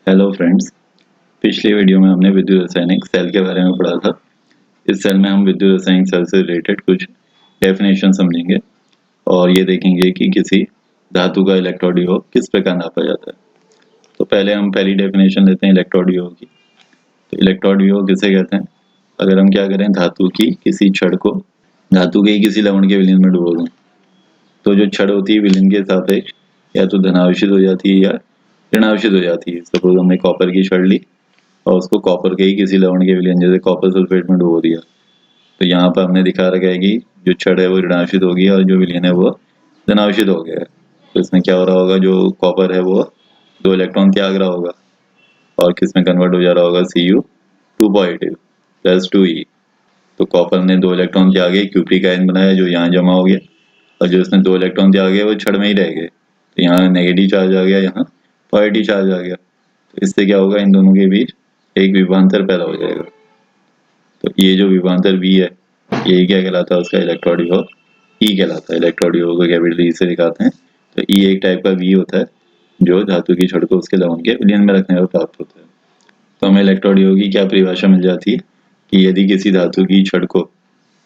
Hello friends. पिछली video में हमने विद्युत रासायनिक सेल के बारे में पढ़ा था। इस सेल में हम विद्युत रासायनिक सेल से रिलेटेड कुछ डेफिनेशन समझेंगे और ये देखेंगे कि किसी धातु का इलेक्ट्रोड किस प्रकार नापा जाता है। तो पहले हम पहली डेफिनेशन लेते हैं इलेक्ट्रोड की। तो इलेक्ट्रोड किसे कहते हैं? अगर हम क्या करें, धातु की किसी छड़ को धातु के ही किसी लवण के विलयन में डुबो दें तो जो छड़ होती है विलयन के सापेक्ष या तो धनावेशित हो जाती है या ऋणावेशित हो जाती है। सपोज हमने कॉपर की छड़ ली और उसको कॉपर के ही किसी लवण के विलयन जैसे कॉपर सल्फेट में डुबो दिया, तो यहाँ पर हमने दिखा रखा है कि जो छड़ है वो ऋणावेशित होगी और जो विलयन है वो धनावेशित हो गया है। तो इसमें क्या हो रहा होगा, जो कॉपर है वो 2 इलेक्ट्रॉन त्याग रहा होगा और किस में कन्वर्ट हो जा रहा होगा, Cu2 पॉजिटिव प्लस 2E। तो कॉपर ने 2 इलेक्ट्रॉन त्यागे, क्यूप्रिक आयन बनाया जो यहाँ जमा हो गया, और जो इसने 2 इलेक्ट्रॉन त्यागे वो छड़ में ही रह गए। तो यहाँ नेगेटिव चार्ज आ गया, यहाँ पॉजिटिव चार्ज आ गया। तो इससे क्या होगा, इन दोनों के बीच एक विभवांतर पैदा हो जाएगा। तो ये जो विभवांतर V है यही क्या कहलाता है, उसका इलेक्ट्रोड विभव E कहलाता है। इलेक्ट्रोड विभव को कैपिटल E से दिखाते हैं। तो E एक टाइप का V होता है जो धातु की छड़ को उसके लवण के विलयन में रखने पर प्राप्त होता है। तो हमें इलेक्ट्रोड विभव की क्या परिभाषा मिल जाती है कि यदि किसी धातु की छड़ को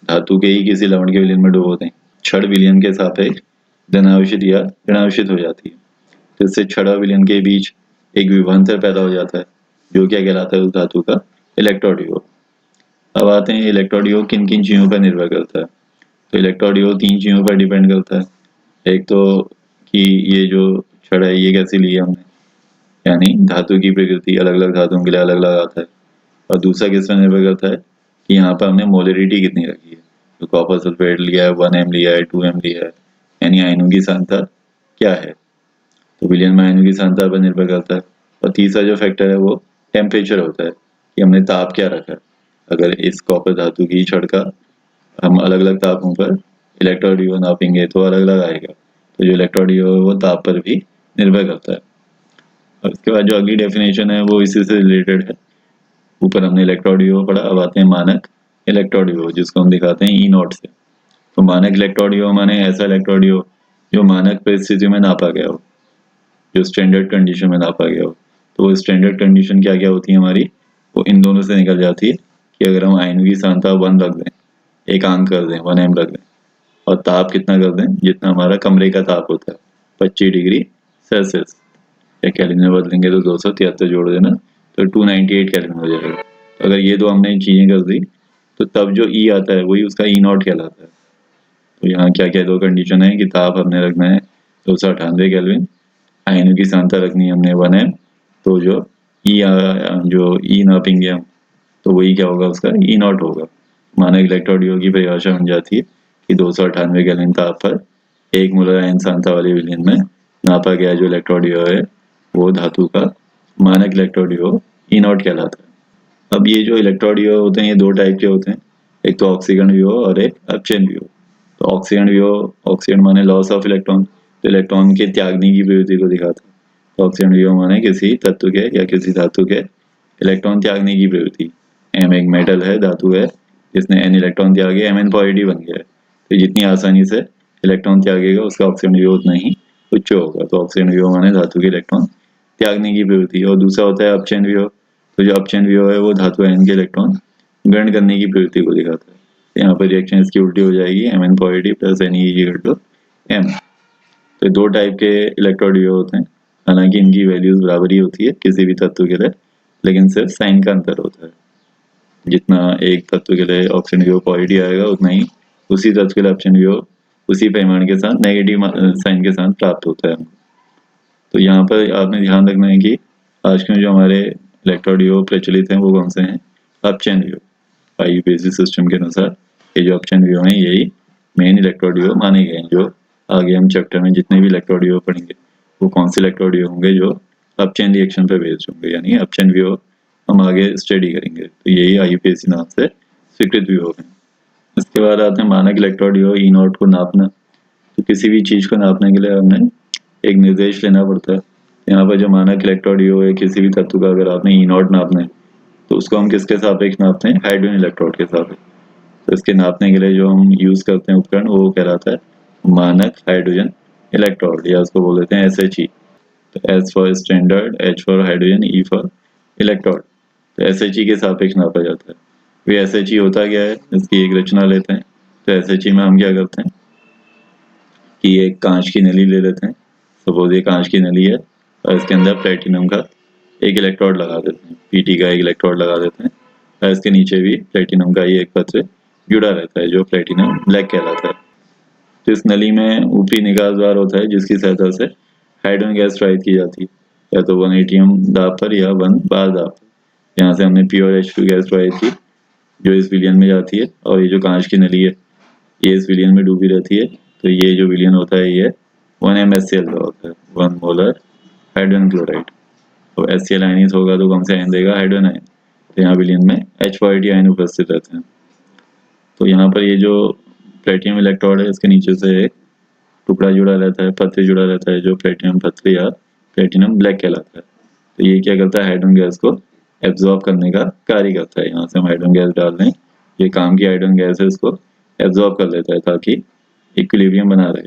धातु के ही किसी लवण के विलयन में डुबो दें, छड़ विलयन के सापेक्ष धनावेशित या ऋणावेशित हो जाती है, तो इससे छड़ और विलयन के बीच एक विभवांतर पैदा हो जाता है जो क्या कहलाता है उस धातु का इलेक्ट्रोड विभव। अब आते हैं इलेक्ट्रोड विभव किन किन चीज़ों पर निर्भर करता है। तो इलेक्ट्रोड विभव 3 चीज़ों पर डिपेंड करता है। एक तो कि ये जो छड़ है ये कैसी ली है हमने, यानी धातु की प्रकृति अलग अलग धातुओं के लिए अलग अलग आता है। और दूसरा किस पर निर्भर करता है कि यहाँ पर हमने मोलरिटी कितनी रखी है। तो कॉपर सल्फेट लिया है, 1m लिया है, 2m लिया है, यानी आयनों की सांद्रता क्या है। तो विलयन में आयनों की सांद्रता पर निर्भर करता है। और तीसरा जो फैक्टर है वो टेम्परेचर होता है कि हमने ताप क्या रखा है। अगर इस कॉपर धातु की छड़ का हम अलग अलग तापों पर इलेक्ट्रोड विभव नापेंगे तो अलग अलग आएगा। तो जो इलेक्ट्रोड विभव है वो ताप पर भी निर्भर करता है। और इसके बाद जो अगली डेफिनेशन है वो इसी से रिलेटेड है। ऊपर हमने इलेक्ट्रोड विभव पढ़ा, अब आते हैं मानक इलेक्ट्रोड विभव जिसको हम दिखाते हैं E0 से। तो मानक इलेक्ट्रोड विभव माने ऐसा इलेक्ट्रोड विभव जो मानक परिस्थितियों में नापा गया हो, जो स्टैंडर्ड कंडीशन में नापा गया हो। तो वो स्टैंडर्ड कंडीशन क्या क्या होती है हमारी, वो इन दोनों से निकल जाती है कि अगर हम आयनों की सांद्रता 1 रख दें, एक अंक कर दें, 1m रख दें, और ताप कितना कर दें जितना हमारा कमरे का ताप होता है 25 डिग्री सेल्सियस, या केल्विन में बदलेंगे तो 273 जोड़ देना तो 298 केल्विन हो जाएगा। तो अगर ये दो हमने चीज़ें कर दी तो तब जो E आता है वही उसका E0 कहलाता है। तो यहाँ क्या क्या दो कंडीशन है कि ताप हमने रखना है 298 केल्विन, आयनों की सांद्रता रखनी है हमने 1m, तो जो E नापेंगे हम तो वही क्या होगा, उसका E0 होगा। मानक इलेक्ट्रोड विभव की परिभाषा बन जाती है कि 298 केल्विन ताप पर 1 मोलर आयन सांद्रता वाले विलयन में नापा गया जो इलेक्ट्रोड विभव है वो धातु का मानक इलेक्ट्रोड विभव E0 कहलाता है। अब ये जो इलेक्ट्रोड विभव होते हैं ये 2 टाइप के होते हैं, एक तो ऑक्सीकरण विभव और एक अपचयन विभव। तो ऑक्सीकरण विभव, ऑक्सीकरण माने लॉस ऑफ इलेक्ट्रॉन, तो इलेक्ट्रॉन के त्यागने की प्रवृत्ति को दिखाता है। तो ऑक्सीकरण विभव माने किसी तत्व के या किसी धातु के इलेक्ट्रॉन त्यागने की प्रवृत्ति। M एक मेटल है, धातु है, जिसने N इलेक्ट्रॉन त्यागे Mn पॉजिटिव बन गया है। तो जितनी आसानी से इलेक्ट्रॉन त्यागेगा उसका ऑक्सीकरण विभव उतना ही उच्च होगा। तो ऑक्सीकरण विभव माने धातु के इलेक्ट्रॉन त्यागने की प्रवृत्ति। और दूसरा होता है अपचयन विभव। तो जो अपचयन विभव है वो धातु आयन के इलेक्ट्रॉन ग्रहण करने की प्रवृत्ति को दिखाता है। तो यहाँ पर रिएक्शन इसकी उल्टी हो जाएगी, Mn पॉजिटिव प्लस Ne=M। तो 2 टाइप के इलेक्ट्रोड विभव होते हैं, हालांकि इनकी वैल्यूज बराबर ही होती है किसी भी तत्व के लिए, लेकिन सिर्फ साइन का अंतर होता है। जितना एक तत्व के लिए ऑक्सीजन विभव पॉजिटिव आएगा उतना ही उसी तत्व के लिए अपचयन विभव उसी परिमाण के साथ नेगेटिव साइन के साथ प्राप्त होता है। तो यहाँ पर आपने ध्यान रखना है कि आज के जो हमारे इलेक्ट्रोड विभव प्रचलित हैं वो कौन से हैं, अपचयन विभव। IUPAC सिस्टम के अनुसार ये जो अपचयन विभव हैं यही मेन इलेक्ट्रोड विभव माने गए हैं। जो आगे हम चैप्टर में जितने भी इलेक्ट्रोड विभव पढ़ेंगे वो कौन से इलेक्ट्रोड विभव होंगे, जो अपचयन रिएक्शन पर बेस्ड होंगे, यानी अपचयन विभव हम आगे स्टडी करेंगे। तो यही IUPAC नाम से स्वीकृत विभव है। इसके बाद आते हैं मानक इलेक्ट्रोड विभव E0 को नापना। तो किसी भी चीज़ को नापने के लिए हमें एक निर्देश लेना पड़ता है। यहाँ पर जो मानक इलेक्ट्रोड विभव है किसी भी तत्व का अगर आपने E0 नापना है तो उसको हम किसके सापेक्ष नापते हैं, हाइड्रोजन इलेक्ट्रोड के सापेक्ष। तो इसके नापने के लिए जो हम यूज़ करते हैं उपकरण वो कहलाता है मानक हाइड्रोजन इलेक्ट्रोड, या उसको बोल देते हैं SHE। तो S for standard, H for hydrogen, E for electrode. तो SHE के सापेक्ष नापा जाता है। तो SHE होता क्या है, इसकी एक रचना लेते हैं। तो SHE में हम क्या करते हैं कि एक कांच की नली ले लेते हैं। सपोज ये कांच की नली है और इसके अंदर प्लेटिनम का एक इलेक्ट्रोड लगा देते हैं, PT का एक इलेक्ट्रोड लगा देते हैं और इसके नीचे भी प्लेटिनम का ही एक पत्र जुड़ा रहता है जो प्लेटिनम ब्लैक कहलाता है। तो इस नली में ऊपरी निकास द्वार होता है जिसकी सहायता से हाइड्रोजन गैस प्रवाहित की जाती है, या तो 1 atm दाब पर या 1 बार दाब पर। यहाँ से हमने प्योर H2 गैस प्रवाहित की जो इस विलियन में जाती है, और ये जो कांच की नली है ये इस विलियन में डूबी रहती है। तो ये जो विलियन होता है ये 1 MnHCl का होता है, 1 मोलर हाइड्रोजन क्लोराइड। तो HCl आयनित होगा तो कौन सा आयन देगा, हाइड्रोजन आयन। तो यहाँ विलियन में H4 आयन उपस्थित रहते हैं। तो यहाँ पर ये जो प्लेटिनम इलेक्ट्रोड है इसके नीचे से एक टुकड़ा जुड़ा रहता है, पत्र जुड़ा रहता है जो प्लेटिनम पत्र या प्लेटिनम ब्लैक कहलाता है। तो ये क्या करता है, हाइड्रोजन गैस को एब्जॉर्ब करने का कार्य करता है। यहाँ से हम हाइड्रोजन गैस डाल दें, ये काम की हाइड्रोजन गैस है, इसको एब्जॉर्ब कर लेता है ताकि इक्विलिब्रियम बना रहे।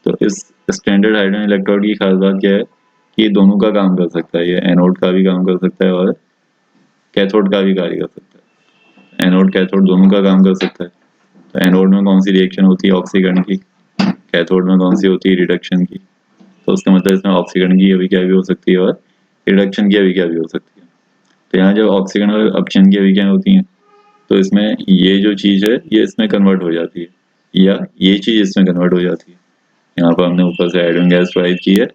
तो इस स्टैंडर्ड हाइड्रोजन इलेक्ट्रोड की खास बात क्या है कि ये दोनों का काम कर सकता है, ये एनोड का भी काम कर सकता है और कैथोड का भी कार्य कर सकता है। एनोड कैथोड दोनों का काम कर सकता है। तो एनोड में कौन सी रिएक्शन होती है, ऑक्सीकरण की। कैथोड में कौन सी होती है, रिडक्शन की। तो उसका मतलब इसमें ऑक्सीकरण की अभिक्रिया भी हो सकती है और रिडक्शन की अभिक्रिया भी हो सकती है। तो यहाँ जब ऑक्सीकरण और अपक्षय की अभिक्रियाएं होती हैं तो इसमें ये जो चीज़ है ये इसमें कन्वर्ट हो जाती है, या ये चीज़ इसमें कन्वर्ट हो जाती है। यहाँ पर हमने ऊपर से हाइड्रोजन गैस प्रवाहित की है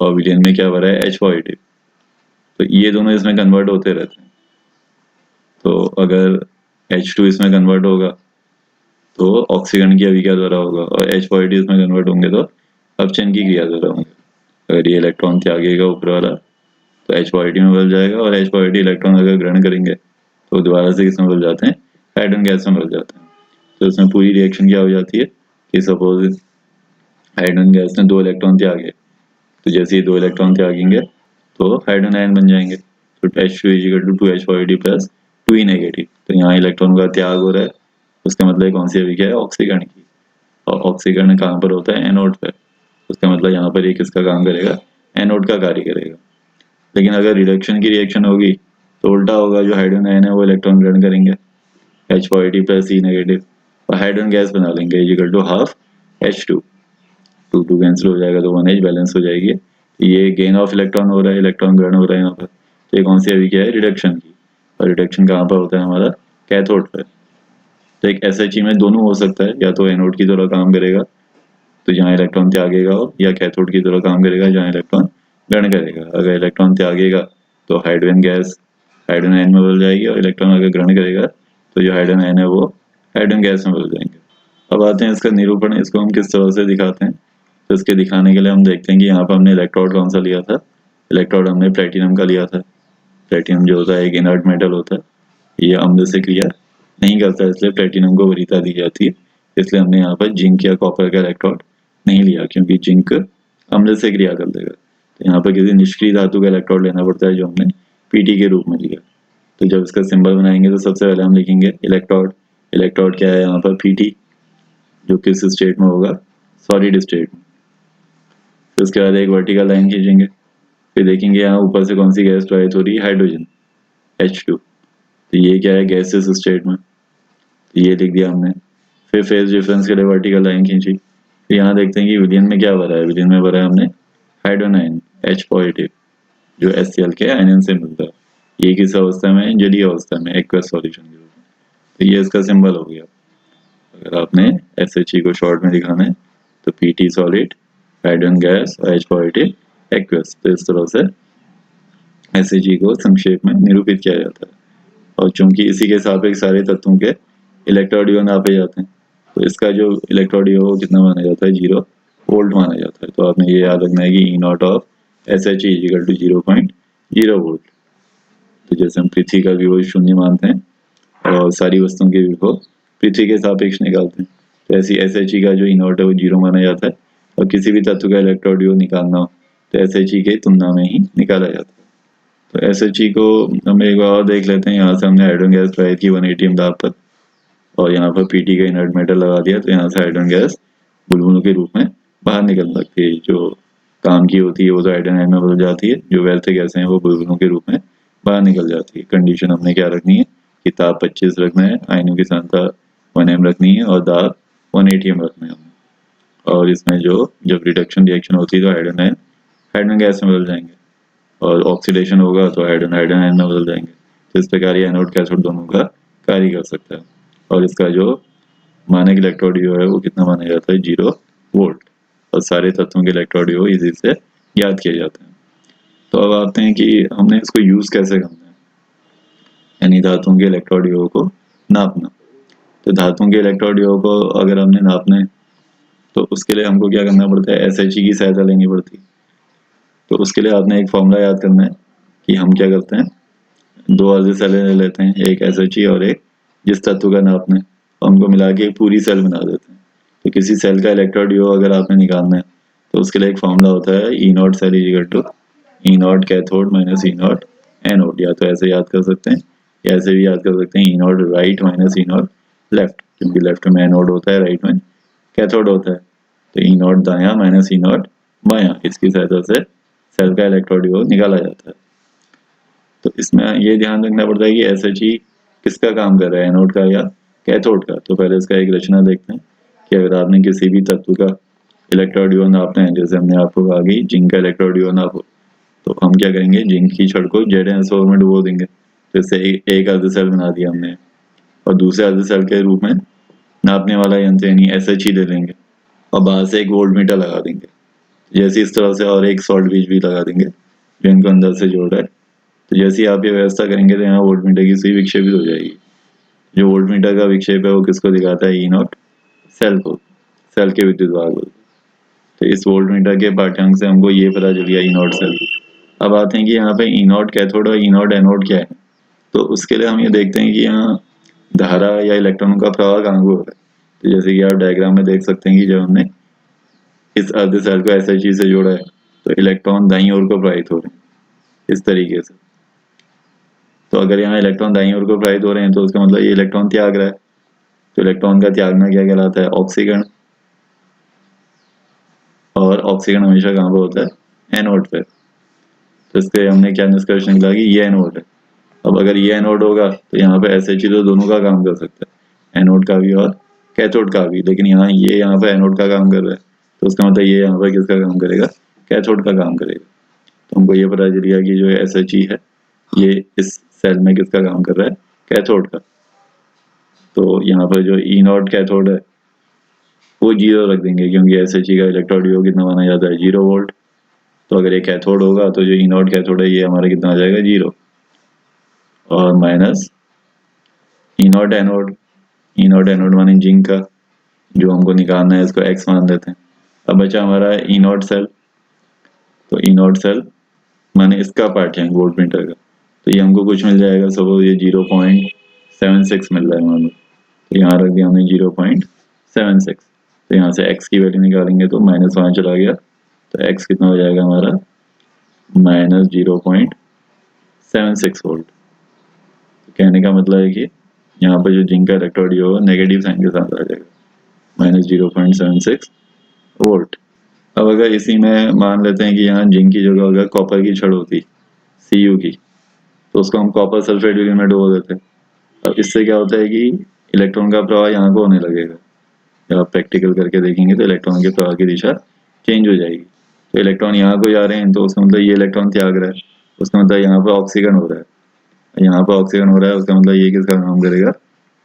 और विलियन में क्या भरा है, H पॉजिटिव। तो ये दोनों इसमें कन्वर्ट होते रहते हैं। तो अगर H2 इसमें कन्वर्ट होगा तो ऑक्सीकरण की अभिक्रिया द्वारा होगा, और H पॉजिटिव इसमें कन्वर्ट होंगे तो अपचयन की क्रिया द्वारा होंगे। अगर ये इलेक्ट्रॉन त्यागेगा ऊपर वाला तो H पॉजिटिव में बदल जाएगा, और H पॉजिटिव इलेक्ट्रॉन अगर ग्रहण करेंगे तो दोबारा से किसमें बदल जाते हैं, हाइड्रोजन गैस में बदल जाते हैं। तो इसमें पूरी रिएक्शन क्या हो जाती है कि सपोज हाइड्रोजन गैस ने 2 इलेक्ट्रॉन त्यागे, तो जैसे ही 2 इलेक्ट्रॉन त्यागेंगे तो हाइड्रोजन आयन बन जाएंगे। तो H2 = 2H positive plus 2E negative. तो यहाँ इलेक्ट्रॉन का त्याग हो रहा है, उसका मतलब कौन सी अभिक्रिया है, ऑक्सीकरण की। और ऑक्सीकरण कहाँ पर होता है, एनोड पर। उसका मतलब यहाँ पर ये किसका काम करेगा, एनोड का कार्य करेगा। लेकिन अगर रिडक्शन की रिएक्शन होगी तो उल्टा होगा, जो हाइड्रोजन आयन है वो इलेक्ट्रॉन ग्रहण करेंगे H positive plus E negative और हाइड्रोजन गैस बना लेंगे = हाफ H2। 2 कैंसिल हो जाएगा तो 1H बैलेंस हो जाएगी। ये गेन ऑफ इलेक्ट्रॉन हो रहा है, इलेक्ट्रॉन ग्रहण हो रहा है यहाँ पर। तो ये कौन सी अभिक्रिया है, रिडक्शन की। और रिडक्शन कहाँ पर होता है, हमारा कैथोड पर। तो एक SHE में दोनों हो सकता है, या तो एनोड की तरह काम करेगा तो जहाँ इलेक्ट्रॉन त्यागेगा, या कैथोड की तरह काम करेगा जहाँ इलेक्ट्रॉन ग्रहण करेगा। अगर इलेक्ट्रॉन त्यागेगा तो हाइड्रोजन गैस हाइड्रोजन आयन में बदल जाएगी, और इलेक्ट्रॉन अगर ग्रहण करेगा तो जो हाइड्रोजन आयन है वो हाइड्रोजन गैस में बदल जाएंगे। अब आते हैं इसका निरूपण, इसको हम किस तरह से दिखाते हैं। तो इसके दिखाने के लिए हम देखते हैं कि यहाँ पर हमने इलेक्ट्रोड कौन सा लिया था, इलेक्ट्रोड हमने प्लेटिनम का लिया था। प्लेटिनम जो होता है एक इनर्ट मेटल होता है, ये अम्ल से क्रिया नहीं करता है, इसलिए प्लेटिनम को वरीयता दी जाती है। इसलिए हमने यहाँ पर जिंक या कॉपर का इलेक्ट्रोड नहीं लिया, क्योंकि जिंक अम्ल से क्रिया कर देगा। तो यहाँ पर किसी निष्क्रिय धातु का इलेक्ट्रोड लेना पड़ता है जो हमने PT के रूप में लिया। तो जब इसका सिंबल बनाएंगे तो सबसे पहले हम लिखेंगे इलेक्ट्रोड। इलेक्ट्रोड क्या है यहाँ पर, PT, जो किस स्टेट में होगा, सॉलिड स्टेट में। फिर उसके बाद एक वर्टिकल लाइन खींचेंगे, फिर देखेंगे यहाँ ऊपर से कौन सी गैस प्रवाहित हो रही है, हाइड्रोजन H2। तो ये क्या है, गैसेस स्टेट में। तो ये लिख दिया हमने। फिर फेज डिफरेंस के लिए वर्टिकल लाइन खींची। फिर यहाँ देखते हैं कि विलियन में क्या भरा है, विलियन में भरा है हमने हाइड्रोजन आयन H पॉजिटिव जो HCl के आयन से मिलता है। ये किस अवस्था में, जलीय अवस्था में, एक्वस सॉल्यूशन के रूप में। तो ये इसका सिंबल हो गया। अगर आपने SHE को शॉर्ट में दिखाना है तो PT सॉलिड, हाइड्रोजन गैस और H पॉजिटिव एक्वस। तो इस तरह से SHE को संक्षेप में निरूपित किया जाता है। और चूंकि इसी के सापेक्ष सारे तत्वों के इलेक्ट्रोडियो नापे जाते हैं, तो इसका जो इलेक्ट्रोडियो कितना माना जाता है, 0 वोल्ट माना जाता है। तो आपने ये याद रखना है कि E0 ऑफ SHE = 0.0 वोल्ट। तो जैसे हम पृथ्वी का विभव 0 मानते हैं और सारी वस्तुओं के विभव पृथ्वी के सापेक्ष निकालते हैं, तो ऐसी SHE का जो E0 है वो 0 माना जाता है। और किसी भी तत्व का इलेक्ट्रोडियो निकालना हो तो SHE के तुलना में ही निकाला जाता है। तो SHE को हम एक बार और देख लेते हैं। यहाँ से हमने हाइड्रोजन गैस प्रवाहित की 1 atm दाब पर, और यहाँ पर PT का इनर्ट मेटल लगा दिया। तो यहाँ से हाइड्रोजन गैस बुलबुलों के रूप में बाहर निकल सकती है, जो काम की होती है वो तो एडेनाइन में बदल जाती है, जो व्यर्थ गैसें हैं वो बुलबुलों के रूप में बाहर निकल जाती है। कंडीशन हमने क्या रखनी है कि ताप 25 रखना है, आयनों की सांद्रता 1 m रखनी है और दाब 180 m रखना है हमने। और इसमें जो जब रिडक्शन रिएक्शन होती है तो हाइड्रोजन हाइड्रोजन गैस में बदल जाएंगे और ऑक्सीडेशन होगा तो हाइड्रोजन हाइड्रोजन आयन में बदल जाएंगे। तो इस प्रकार ये एनोड कैथोड दोनों का कार्य कर सकता है। और इसका जो मानक इलेक्ट्रोड जो है वो कितना माना जाता है 0 वोल्ट, और सारे तत्वों के इलेक्ट्रोड जो इसी से याद किए जाते हैं। तो अब आते हैं कि हमने इसको यूज कैसे करना है, यानी धातुओं के इलेक्ट्रोड को नापना। तो धातुओं के इलेक्ट्रोड को अगर हमने नापना है तो उसके लिए हमको क्या करना पड़ता है, SHE की सहायता लेनी पड़ती है। तो उसके लिए आपने एक फॉर्मूला याद करना है कि हम क्या करते हैं, 2 अर्ध सेलें ले लेते हैं, एक SHE और एक जिस तत्व का नापना है, उनको मिला के एक पूरी सेल बना देते हैं। तो किसी सेल का इलेक्ट्रोड अगर आपने निकालना है तो उसके लिए एक फॉर्मूला होता है E0 cell equal to E0 cathode minus E0 anode. या तो ऐसे याद कर सकते हैं या ऐसे भी याद कर सकते हैं E0 right minus E0 left, क्योंकि लेफ्ट में एनोड होता है, राइट में कैथोड होता है। तो E0 दायां माइनस E0 बायां, इसकी सहायता से सेल का इलेक्ट्रोड निकाला जाता है। तो इसमें ये ध्यान रखना पड़ता है कि SHE किसका काम कर रहा है, एनोड का या कैथोड का। तो पहले इसका एक रचना देखते हैं कि अगर आपने किसी भी तत्व का इलेक्ट्रोड नापना है, जैसे हमने आपको कहा कि जिंक का इलेक्ट्रोड नापो, तो हम क्या करेंगे, जिंक की छड़ को ZnSO में डुबो देंगे। तो इससे एक अर्ध सेल बना दिया हमने, और दूसरे अर्ध सेल के रूप में नापने वाला यंत्र यानी SHE ले लेंगे और बाहर से एक वोल्ट मीटर लगा देंगे। जैसे इस तरह से और एक सॉल्ट बीज भी लगा देंगे जो इनको अंदर से जोड़ रहा है। तो जैसे ही आप ये व्यवस्था करेंगे तो यहाँ वोल्ट मीटर की सुई विक्षेपित हो जाएगी। जो वोल्ट मीटर का विक्षेप है वो किसको दिखाता है, E0 सेल को, सेल के विद्युत भाग को। तो इस वोल्ट मीटर के पाठ्यांक से हमको ये पता चल गया E0 सेल। अब आते हैं कि यहाँ पे E0 कैथोड और E0 एनोड क्या है। तो उसके लिए हम ये देखते हैं कि यहाँ धारा या इलेक्ट्रॉनों का प्रवाह कहाँ को हो रहा है। तो जैसे कि आप डायग्राम में देख सकते हैं कि जब हमने इस अर्ध सेल को SHE से जोड़ा है तो इलेक्ट्रॉन दाईं ओर को प्रवाहित हो रहे हैं इस तरीके से। तो अगर यहाँ इलेक्ट्रॉन दाईं ओर को प्रवाहित हो रहे हैं तो उसका मतलब ये इलेक्ट्रॉन त्याग रहा है। तो इलेक्ट्रॉन का त्यागना क्या कहलाता है, ऑक्सीकरण। और ऑक्सीकरण हमेशा कहाँ पर होता है, एनोड पे। तो इसके हमने क्या निष्कर्ष निकाला कि ये एनोड है। अब अगर ये एनोड होगा तो यहाँ पे SHE तो दोनों का काम कर सकता है, एनोड का भी और कैथोड का भी। लेकिन यहाँ पे एनोड का काम कर रहा है तो उसका मतलब ये यहाँ पे किसका काम करेगा, कैथोड का काम करेगा। तो हमको ये पता चल गया कि जो SHE है ये इस सेल में किसका काम कर रहा है, कैथोड का। तो यहाँ पर जो E0 कैथोड है वो 0 रख देंगे, क्योंकि SHE का इलेक्ट्रोड कितना माना जाता है, 0 वोल्ट। तो अगर ये कैथोड होगा तो जो E0 कैथोड है ये हमारा कितना आ जाएगा, 0। और minus E0 anode, E0 anode माने जिंक का, जो हमको निकालना है इसको X मान देते हैं। अब बचा हमारा E0 सेल। तो E0 सेल माने इसका पाठ्यांक वोल्ट मीटर का, तो ये हमको कुछ मिल जाएगा, सपोज ये 0.76 मिल रहा है मान लो। तो यहाँ रख दिया हमने 0.76। तो यहाँ से X की वैल्यू निकालेंगे तो माइनस वहाँ चला गया, तो X कितना हो जाएगा हमारा, माइनस 0.76 वोल्ट। तो कहने का मतलब है कि यहाँ पर जो जिंक का इलेक्ट्रोड होगा नेगेटिव साइन के साथ आ जाएगा, माइनस 0.76 वोल्ट। अब अगर इसी में मान लेते हैं कि यहाँ जिंक की जगह अगर कॉपर की छड़ होती Cu की, तो उसको हम कॉपर सल्फेट में डुबो देते हैं। अब इससे क्या होता है कि इलेक्ट्रॉन का प्रवाह यहाँ को होने लगेगा। जब आप प्रैक्टिकल करके देखेंगे तो इलेक्ट्रॉन के प्रवाह की दिशा चेंज हो जाएगी। तो इलेक्ट्रॉन यहाँ को जा रहे हैं तो उसका मतलब ये इलेक्ट्रॉन त्याग रहा है, उसका मतलब यहाँ पर ऑक्सीकरण हो रहा है, यहाँ पर ऑक्सीकरण हो रहा है, उसका मतलब ये किसका काम करेगा,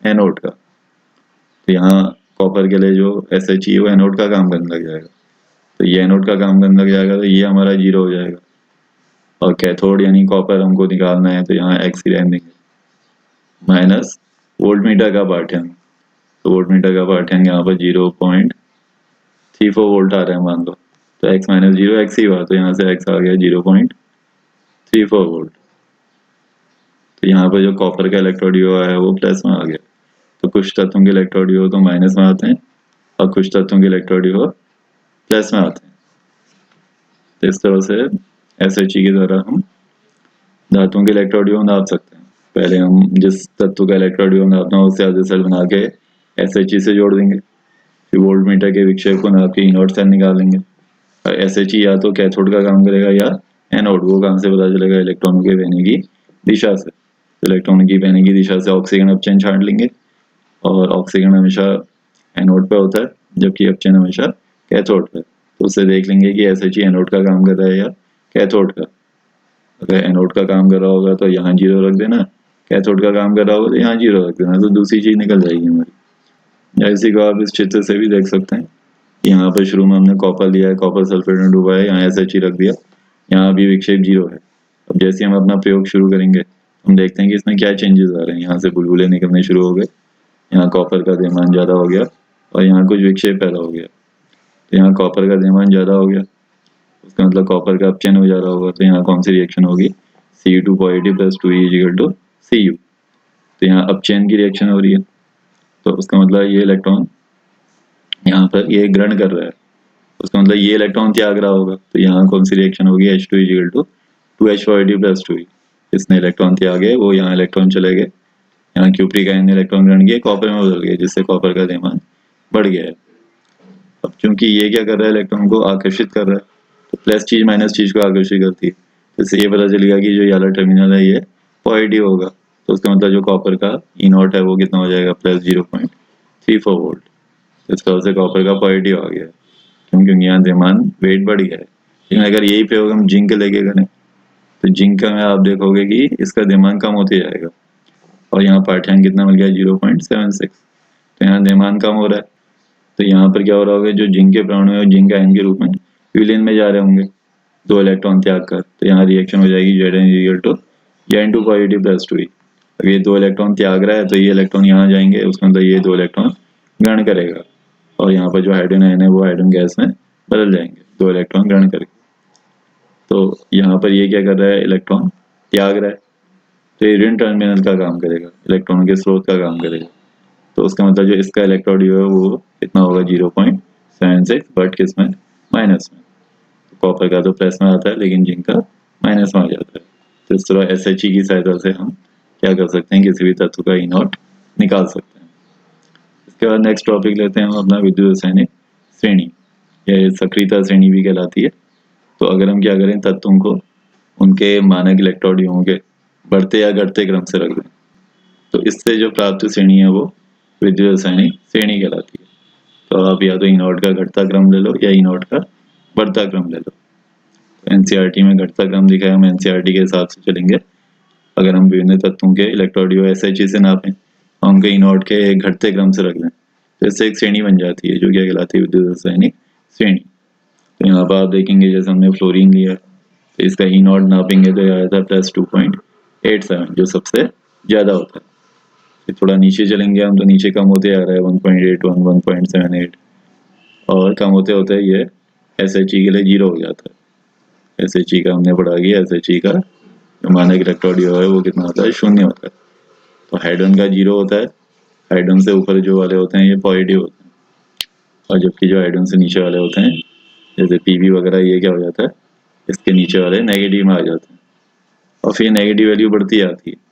एनोड का। तो यहाँ कॉपर के लिए जो SHE वो एनोड का काम करने लग जाएगा। तो ये एनोड का काम करने लग जाएगा तो ये हमारा 0 हो जाएगा। और कैथोड यानी कॉपर हमको निकालना है तो यहाँ X ही रहने देंगे, माइनस वोल्ट मीटर का पाठ्यांक। तो वोल्ट मीटर का पाठ्यांक यहाँ पर 0.34 वोल्ट आ रहा है मान लो। तो X माइनस 0 X ही हुआ, तो यहाँ से X आ गया 0.34 वोल्ट। तो यहाँ पर जो कॉपर का इलेक्ट्रोड है वो प्लस में आ गया। तो कुछ तत्वों के इलेक्ट्रोड तो माइनस में आते हैं और कुछ तत्वों के इलेक्ट्रोड प्लस में आते हैं। तो इस तरह से SHE के द्वारा हम धातुओं के इलेक्ट्रोड नाप सकते हैं। पहले हम जिस तत्व का इलेक्ट्रोड नापना हो उससे आधे सेल बना के SHE से जोड़ देंगे, फिर वोल्ट मीटर के विक्षेप को नाप के E0 सेल निकालेंगे, SHE या तो कैथोड का काम करेगा या एनोड। वो कहाँ से पता चलेगा? इलेक्ट्रॉनों के बहने की दिशा से। तो इलेक्ट्रॉनों की बहने की दिशा से ऑक्सीजन अपचयन छांट लेंगे और ऑक्सीजन हमेशा एनोड पे होता है जबकि अपचयन हमेशा कैथोड पे। तो उससे देख लेंगे कि SHE एनोड का काम कर रहा है या कैथोड का। अगर एनोड का काम कर रहा होगा तो यहाँ 0 रख देना, कैथोड का काम कर रहा होगा तो यहाँ 0 रख देना, तो दूसरी चीज निकल जाएगी हमारी। या इसी को आप इस चित्र से भी देख सकते हैं। यहाँ पर शुरू में हमने कॉपर लिया है, कॉपर सल्फेट में डूबा है, यहाँ SHE रख दिया, यहाँ भी विक्षेप 0 है। अब जैसे हम अपना प्रयोग शुरू करेंगे हम देखते हैं कि इसमें क्या चेंजेस आ रहे हैं। यहाँ से बुलबुले निकलने शुरू हो गए, यहाँ कॉपर का द्रव्यमान ज़्यादा हो गया और यहाँ कुछ विक्षेप पैदा हो गया। तो यहाँ कॉपर का द्रव्यमान ज़्यादा हो गया, उसका मतलब कॉपर का अपचयन हो जा रहा होगा। तो यहाँ कौन सी रिएक्शन होगी? Cu2 positive plus 2E equal to Cu। तो यहाँ अपचयन की रिएक्शन हो रही है, तो उसका मतलब ये इलेक्ट्रॉन यहाँ पर ये ग्रहण कर रहा है, उसका मतलब ये इलेक्ट्रॉन त्याग रहा होगा। तो यहाँ कौन सी रिएक्शन होगी? H2 equal to 2H positive plus 2E। इसने इलेक्ट्रॉन त्यागे, वो यहाँ इलेक्ट्रॉन चले गए, यहाँ क्यूप्रिक आयन ने इलेक्ट्रॉन ग्रहण किए, कॉपर में बदल गए, जिससे कॉपर का द्रव्यमान बढ़ गया है। अब चूंकि ये क्या कर रहा है? इलेक्ट्रॉन को आकर्षित कर रहा है, तो प्लस चीज माइनस चीज को आकर्षित करती है। तो इससे ये पता चलेगा कि जो ये वाला टर्मिनल है ये पॉजिटिव होगा, तो उसका मतलब जो कॉपर का E0 है वो कितना हो जाएगा? Plus 0.34 volt. इस तरह से कॉपर का पॉजिटिव आ गया, क्योंकि यहाँ द्रव्यमान वेट बढ़ गया है। लेकिन अगर यही प्रयोग हम जिंक लेके करें तो जिंक में आप देखोगे कि इसका द्रव्यमान कम होते जाएगा, और यहाँ पाठ्यांक कितना मिल गया? 0.76। तो यहाँ द्रव्यमान कम हो रहा है, तो यहाँ पर क्या हो रहा होगा? जो जिंक के परमाणु है जिंक आयन के रूप में विलीन में जा रहे होंगे 2 इलेक्ट्रॉन त्याग कर। तो यहाँ रिएक्शन हो जाएगी Zn पॉजिटिव प्लस 2E। अब ये 2 इलेक्ट्रॉन त्याग रहा है तो ये इलेक्ट्रॉन यहाँ जाएंगे, उसका मतलब ये 2 इलेक्ट्रॉन ग्रहण करेगा, और यहाँ पर जो हाइड्रोजन आयन है वो हाइड्रोजन गैस में बदल जाएंगे 2 इलेक्ट्रॉन ग्रहण करके। तो यहाँ पर ये क्या कर रहा है? इलेक्ट्रॉन त्याग रहा है, तो ये ऋण टर्मिनल का काम करेगा, इलेक्ट्रॉन के स्रोत का काम करेगा। तो उसका मतलब जो इसका इलेक्ट्रॉन है वो कितना होगा? 0.76, बट किसमें? माइनस में। तो कॉपर का तो प्लस में आता है लेकिन जिंक का माइनस में आ जाता है। तो इस तरह SHE की सहायता से हम क्या कर सकते हैं? किसी भी तत्व का E0 निकाल सकते हैं। इसके बाद नेक्स्ट टॉपिक लेते हैं हम अपना विद्युत रासायनिक श्रेणी, या सक्रियता श्रेणी भी कहलाती है। तो अगर हम क्या करें? तत्वों को उनके मानक इलेक्ट्रॉन के बढ़ते या घटते क्रम से रख दें, तो इससे जो प्राप्त श्रेणी है वो विद्युत रासायनिक श्रेणी कहलाती है। तो आप या तो E0 का घटता क्रम ले लो या E0 का बढ़ता क्रम ले लो। तो NCERT में घटता क्रम दिखा है, हम NCERT के हिसाब से चलेंगे। अगर हम विभिन्न तत्वों के इलेक्ट्रॉन SHE से नापें और उनके E0 के घटते क्रम से रख दें, तो इससे एक श्रेणी बन जाती है जो क्या कहलाती है? विद्युत रासायनिक श्रेणी। तो यहाँ पर आप देखेंगे जैसे हमने फ्लोरीन लिया, तो इसका E0 नापेंगे तो यह आता है प्लस 2.87, जो सबसे ज्यादा होता है। फिर थोड़ा नीचे चलेंगे हम तो नीचे कम होते आ रहा है 1.81, 1.78, और कम होते होते ये SHE के लिए 0 हो जाता है। SHE का हमने पढ़ा कि SHE का जो मानक इलेक्ट्रॉन है वो कितना होता है? 0 होता है। तो हाइड्रोजन का 0 होता है, हाइड्रोजन से ऊपर जो वाले होते हैं ये पॉजिटिव होते हैं, और जबकि जो हाइड्रोजन से नीचे वाले होते हैं जैसे Pb वगैरह ये क्या हो जाता है? इसके नीचे वाले नेगेटिव में आ जाते हैं, और फिर नेगेटिव वैल्यू बढ़ती आती है।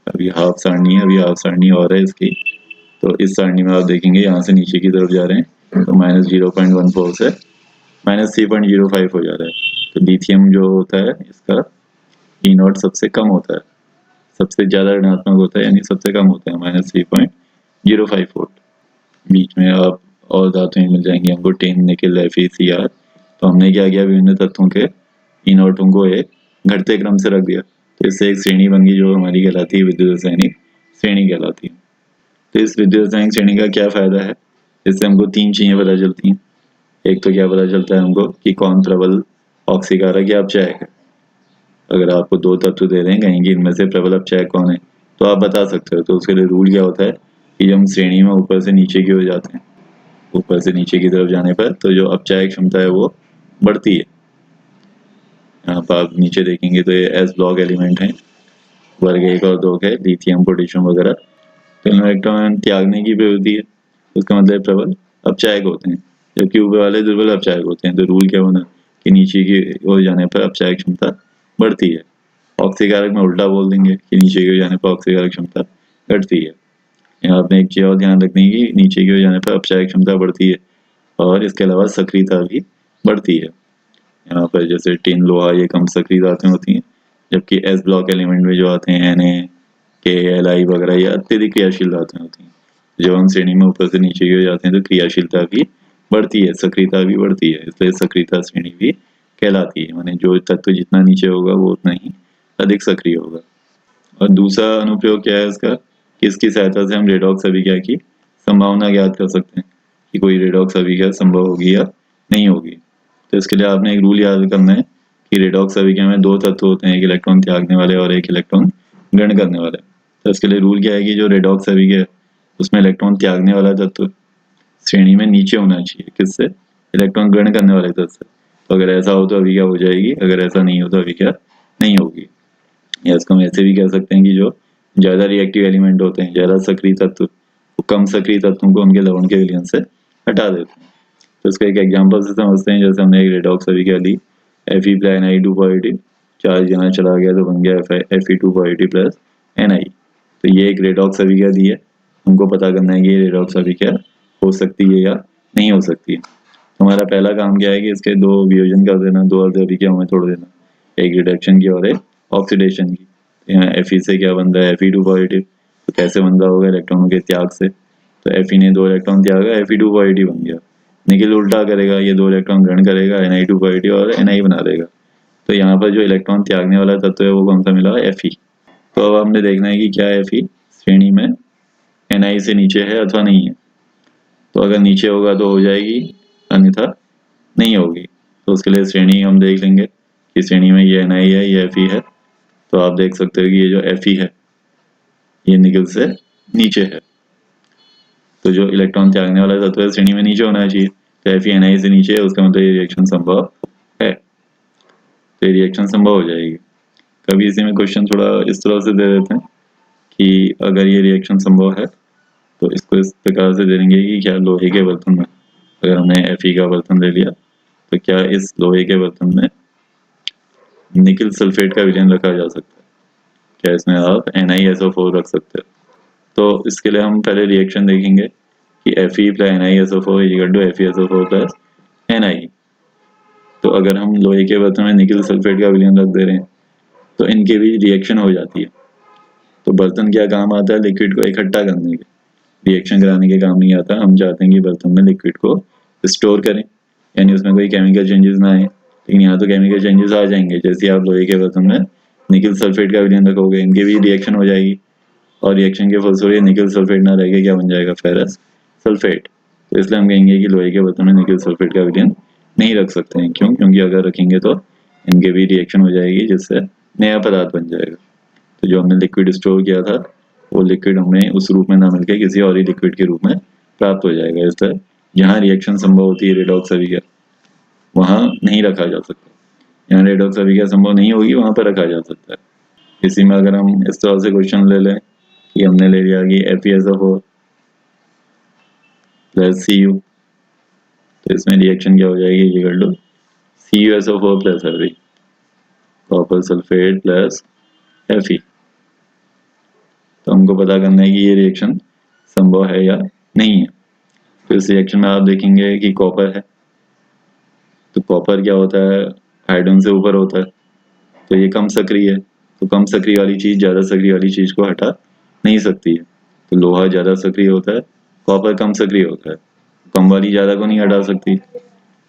अभी हाफ सारणी है, अभी हाफ सारणी और है इसकी। तो इस सारणी में आप देखेंगे यहाँ से नीचे की तरफ जा रहे हैं, तो माइनस 0.14 से माइनस 3.05 हो जा रहा है। तो लिथियम जो होता है इसका E0 सबसे कम होता है, सबसे ज़्यादा ऋणात्मक होता है, यानी सबसे कम होता है माइनस 3.05 वोल्ट। बीच में आप और धातुएं मिल जाएंगी हमको, टिन, निकेल, FeCr। तो हमने क्या किया? विभिन्न तत्वों के E0 को एक घटते क्रम से रख दिया, तो इससे एक श्रेणी बन गई जो हमारी कहलाती है विद्युत रासायनिक श्रेणी कहलाती है। तो इस विद्युत रासायनिक श्रेणी का क्या फायदा है? इससे हमको 3 चीजें पता चलती हैं। एक तो क्या पता चलता है हमको कि कौन प्रबल ऑक्सीकारक या अपचायक है। अगर आपको 2 तत्व दे रहे हैं कहीं कि इनमें से प्रबल अपचायक कौन है, तो आप बता सकते हो। तो उसके लिए रूल क्या होता है कि जब हम श्रेणी में ऊपर से नीचे की ओर जाते हैं, ऊपर से नीचे की तरफ जाने पर तो जो अपचायक क्षमता है वो बढ़ती है। यहाँ पर आप नीचे देखेंगे तो ये S ब्लॉक एलिमेंट हैं, वर्ग 1 और 2 के, लिथियम, पोटेशियम वगैरह। तो इलेक्ट्रॉन त्यागने की प्रवृत्ति है, उसका मतलब प्रबल अपचायक होते हैं, जबकि ऊपर वाले दुर्बल अपचायक होते हैं। तो रूल क्या होना कि नीचे की ओर जाने पर अपचायक क्षमता बढ़ती है। ऑक्सीकारक में उल्टा बोल देंगे कि नीचे की ओर जाने पर ऑक्सीकारक क्षमता घटती है। यहाँ आपने एक चीज और ध्यान रखनी है कि नीचे की ओर जाने पर अपचायक क्षमता बढ़ती है और इसके अलावा सक्रियता भी बढ़ती है। यहाँ पर जैसे टिन, लोहा, ये कम सक्रिय धातुएं होती हैं, जबकि एस ब्लॉक एलिमेंट में जो आते हैं Na, K, Li वगैरह, ये अत्यधिक क्रियाशील धातुएं होती हैं। जब हम श्रेणी में ऊपर से नीचे की ओर जाते हैं तो क्रियाशीलता भी बढ़ती है, सक्रियता भी बढ़ती है, इसलिए सक्रियता श्रेणी भी कहलाती है। माने जो तत्व जितना नीचे होगा वो उतना ही अधिक सक्रिय होगा। और दूसरा अनुप्रयोग क्या है इसका, कि इसकी सहायता से हम रेडॉक्स अभिक्रिया की संभावना ज्ञात कर सकते हैं कि कोई रेडॉक्स अभिक्रिया संभव होगी या नहीं होगी। तो इसके लिए आपने एक रूल याद करना है कि रेडॉक्स अभिक्रिया में दो तत्व होते हैं, एक इलेक्ट्रॉन त्यागने वाले और एक इलेक्ट्रॉन ग्रहण करने वाले। तो इसके लिए रूल क्या है कि जो रेडॉक्स अभिक्रिया उसमें इलेक्ट्रॉन त्यागने वाला तत्व श्रेणी में नीचे होना चाहिए, किससे, इलेक्ट्रॉन ग्रहण करने वाले तत्व से। तो अगर ऐसा हो तो अभिक्रिया हो जाएगी, अगर ऐसा नहीं हो तो अभिक्रिया नहीं होगी। या इसको हम ऐसे भी कह सकते हैं कि जो ज्यादा रिएक्टिव एलिमेंट होते हैं, ज्यादा सक्रिय तत्व, वो कम सक्रिय तत्वों को उनके लवण के विलयन से हटा देते हैं। तो इसका एक एग्जांपल से समझते हैं, जैसे हमने एक रेडॉक्स अभिक्रिया ली, Fe plus Ni2 positive, charge यहाँ चला गया तो बन गया Fe2 पॉजिटिव प्लस Ni। तो ये एक रेडॉक्स अभिक्रिया दी है, हमको पता करना है कि ये रेडॉक्स अभिक्रिया हो सकती है या नहीं हो सकती है। तो हमारा पहला काम क्या है कि इसके दो वियोजन कर देना, दो अर्ध अभिक्रियाओं में तोड़ देना, एक रिडक्शन की और एक ऑक्सीडेशन की। यहाँ Fe से क्या बन रहा है, Fe2 पॉजिटिव, तो कैसे बन रहा होगा, इलेक्ट्रॉनों के त्याग से। तो Fe ने दो इलेक्ट्रॉन त्यागा, Fe2 पॉजिटिव बन गया। निकल उल्टा करेगा, ये दो इलेक्ट्रॉन ग्रहण करेगा, Ni2 पॉजिटिव और Ni बना देगा। तो यहाँ पर जो इलेक्ट्रॉन त्यागने वाला तत्व है वो कौन सा मिला, Fe। तो अब हमने देखना है कि क्या Fe श्रेणी में Ni से नीचे है अथवा नहीं है। तो अगर नीचे होगा तो हो जाएगी, अन्यथा नहीं होगी। तो उसके लिए श्रेणी हम देख लेंगे कि श्रेणी में ये Ni है, ये Fe है। तो आप देख सकते हो कि ये जो Fe है ये निकल से नीचे है, तो जो इलेक्ट्रॉन त्यागने वाला तत्व है श्रेणी में नीचे होना चाहिए। तो Fe Ni से नीचे है, उसका मतलब ये रिएक्शन संभव है, तो ये रिएक्शन संभव हो जाएगी। कभी इसी में क्वेश्चन थोड़ा इस तरह से दे देते हैं कि अगर ये रिएक्शन संभव है तो इसको इस प्रकार से दे देंगे कि क्या लोहे के बर्तन में, अगर हमने Fe का बर्तन ले लिया तो क्या इस लोहे के बर्तन में निकल सल्फेट का विलयन रखा जा सकता है, क्या इसमें आप NiSO4 रख सकते हो। तो इसके लिए हम पहले रिएक्शन देखेंगे कि Fe plus NiSO4 equal to FeSO4 plus Ni। तो अगर हम लोहे के बर्तन में निकल सल्फेट का विलयन रख दे रहे हैं तो इनके बीच रिएक्शन हो जाती है। तो बर्तन क्या काम आता है, लिक्विड को इकट्ठा करने के, रिएक्शन कराने के काम नहीं आता। हम चाहते हैं कि बर्तन में लिक्विड को स्टोर करें, यानी उसमें कोई केमिकल चेंजेस ना आए। लेकिन यहाँ तो केमिकल चेंजेस आ जाएंगे, जैसे आप लोहे के बर्तन में निकल सल्फेट का विलयन रखोगे, इनके भी रिएक्शन हो जाएगी, और रिएक्शन के फलस्वरूप निकल सल्फेट ना रह के क्या बन जाएगा, फेरस सल्फेट। तो इसलिए हम कहेंगे कि लोहे के बर्तन में निकल सल्फेट का विलयन नहीं रख सकते हैं। क्यों, क्योंकि अगर रखेंगे तो इनके भी रिएक्शन हो जाएगी, जिससे नया पदार्थ बन जाएगा। तो जो हमने लिक्विड स्टोर किया था वो लिक्विड हमें उस रूप में ना मिलकर किसी और ही लिक्विड के रूप में प्राप्त हो जाएगा। इसलिए जहाँ रिएक्शन संभव होती है रेडॉक्स अभिक्रिया, वहाँ नहीं रखा जा सकता। यहाँ रेडॉक्स अभिक्रिया संभव नहीं होगी, वहाँ पर रखा जा सकता है। इसी में अगर हम इस तरह से क्वेश्चन ले लें कि हमने ले लिया कि FeSO4 प्लस Cu, तो इसमें रिएक्शन क्या हो जाएगी, equal to CuSO4 plus Fe, copper sulphate plus Fe। तो हमको पता करना है कि ये रिएक्शन संभव है या नहीं है। तो इस रिएक्शन में आप देखेंगे कि कॉपर है, तो कॉपर क्या होता है, हाइड्रोजन से ऊपर होता है, तो ये कम सक्रिय है। तो कम सक्रिय वाली चीज ज्यादा सक्रिय वाली चीज को हटा नहीं सकती है। तो लोहा ज्यादा सक्रिय होता है, कॉपर कम सक्रिय होता है, कम वाली ज्यादा को नहीं हटा सकती।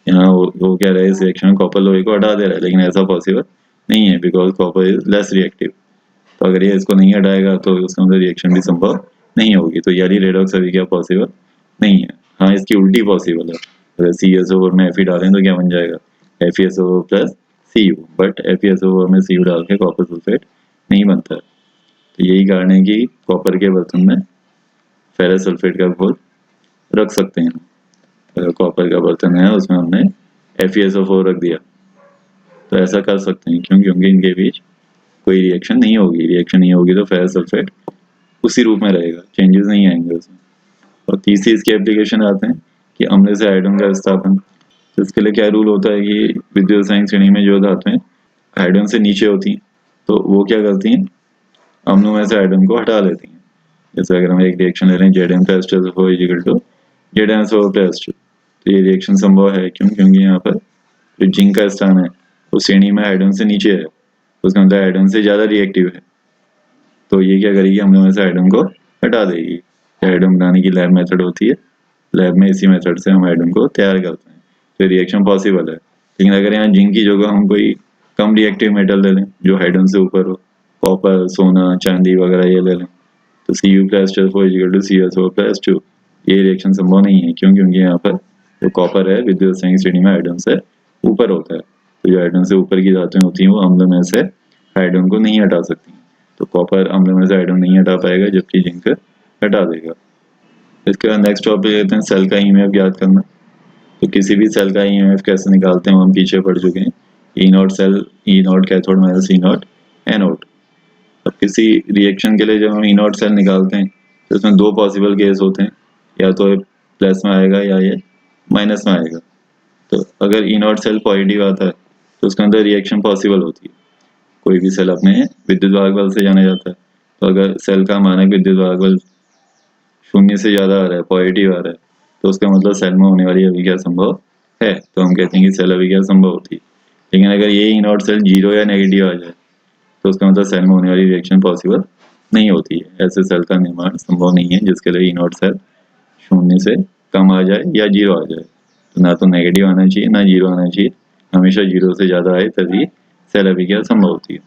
यहाँ वो कह रहे हैं इस रिएक्शन में कॉपर लोहे को हटा दे रहा है, लेकिन ऐसा पॉसिबल नहीं है, because copper is less reactive. तो अगर ये इसको नहीं हटाएगा तो उसका मतलब रिएक्शन भी संभव नहीं होगी। तो यानी रेडॉक्स अभिक्रिया पॉसिबल नहीं है। हाँ, इसकी उल्टी पॉसिबल है, अगर CSO4 में Fe डालें तो क्या बन जाएगा, FeSO4 plus Cu, but FeSO4 में Cu डाल के कॉपर सल्फेट नहीं बनता है। तो यही कारण है कि कॉपर के बर्तन में फेरस सल्फेट का घोल रख सकते हैं। अगर कॉपर का बर्तन है उसमें हमने FeSO4 रख दिया तो ऐसा कर सकते हैं। क्यों, क्योंकि इनके बीच कोई रिएक्शन नहीं होगी, रिएक्शन नहीं होगी तो फेरस सल्फेट उसी रूप में रहेगा, चेंजेस नहीं आएंगे उसमें। और तीसरी इसकी एप्लीकेशन आते हैं कि अम्ल से हाइड्रोजन का विस्थापन। तो इसके लिए क्या रूल होता है कि विद्युत रासायनिक श्रेणी में जो धातुएं हाइड्रोजन से नीचे होती हैं तो वो क्या करती हैं, अम्लों में से हाइड्रोजन को हटा लेती हैं। जैसे अगर हम एक रिएक्शन ले रहे हैं ZN+2 इक्वल टू ZnSO+2, तो ये रिएक्शन संभव है। क्यों, क्योंकि यहाँ पर जो जिंक का स्थान है वो श्रेणी में आयोडीन से नीचे है, उसका मतलब आयोडीन से ज़्यादा रिएक्टिव है। तो ये क्या करेगी, अम्ल में से आयोडीन को हटा देगी। आयोडीन बनाने की लैब मेथड होती है, लैब में इसी मेथड से हम आयोडीन को तैयार करते हैं, तो रिएक्शन पॉसिबल है। लेकिन अगर यहाँ जिंक की जगह हम कोई कम रिएक्टिव मेटल ले लें जो हाइड्रोजन से ऊपर हो, कॉपर, सोना, चांदी वगैरह ये ले लें, तो Cu+4=CSO+2, ये रिएक्शन संभव नहीं है। क्यों? क्योंकि यहाँ पर जो कॉपर है विद्युत रासायनिक श्रेणी में हाइड्रोजन से ऊपर होता है, तो जो हाइड्रोजन से ऊपर की धातुएं होती हैं वो अम्ल में से हाइड्रोजन को नहीं हटा सकती। तो कॉपर अम्ल में से हाइड्रोजन नहीं हटा पाएगा, जबकि जिंक हटा देगा। इसके बाद नेक्स्ट टॉपिक लेते हैं सेल का ईएमएफ ज्ञात करना। तो किसी भी सेल का ईएमएफ कैसे निकालते हैं हम पीछे पढ़ चुके हैं। E0 cell, E0 cathode minus E0 anode. अब किसी रिएक्शन के लिए जब हम E0 सेल निकालते हैं तो इसमें दो पॉसिबल केस होते हैं, या तो प्लस में आएगा या ये माइनस में आएगा। तो अगर E0 सेल पॉजिटिव आता है तो उसके अंदर रिएक्शन पॉसिबल होती है। कोई भी सेल अपने विद्युत वाहक बल से जाना जाता है, तो अगर सेल का मानक विद्युत वाहक बल 0 से ज़्यादा आ रहा है, पॉजिटिव आ रहा है, तो उसका मतलब सेल में होने वाली अभिक्रिया संभव है, तो हम कहते हैं कि सेल अभिक्रिया संभव होती है। लेकिन अगर ये E0 सेल 0 या नेगेटिव आ जाए तो उसका मतलब सेल में होने वाली रिएक्शन पॉसिबल नहीं होती है। ऐसे सेल का निर्माण संभव नहीं है जिसके लिए E0 सेल 0 से कम आ जाए या 0 आ जाए। तो ना तो नेगेटिव आना चाहिए ना 0 आना चाहिए, हमेशा 0 से ज़्यादा आए तभी सेल अभिक्रिया संभव होती है।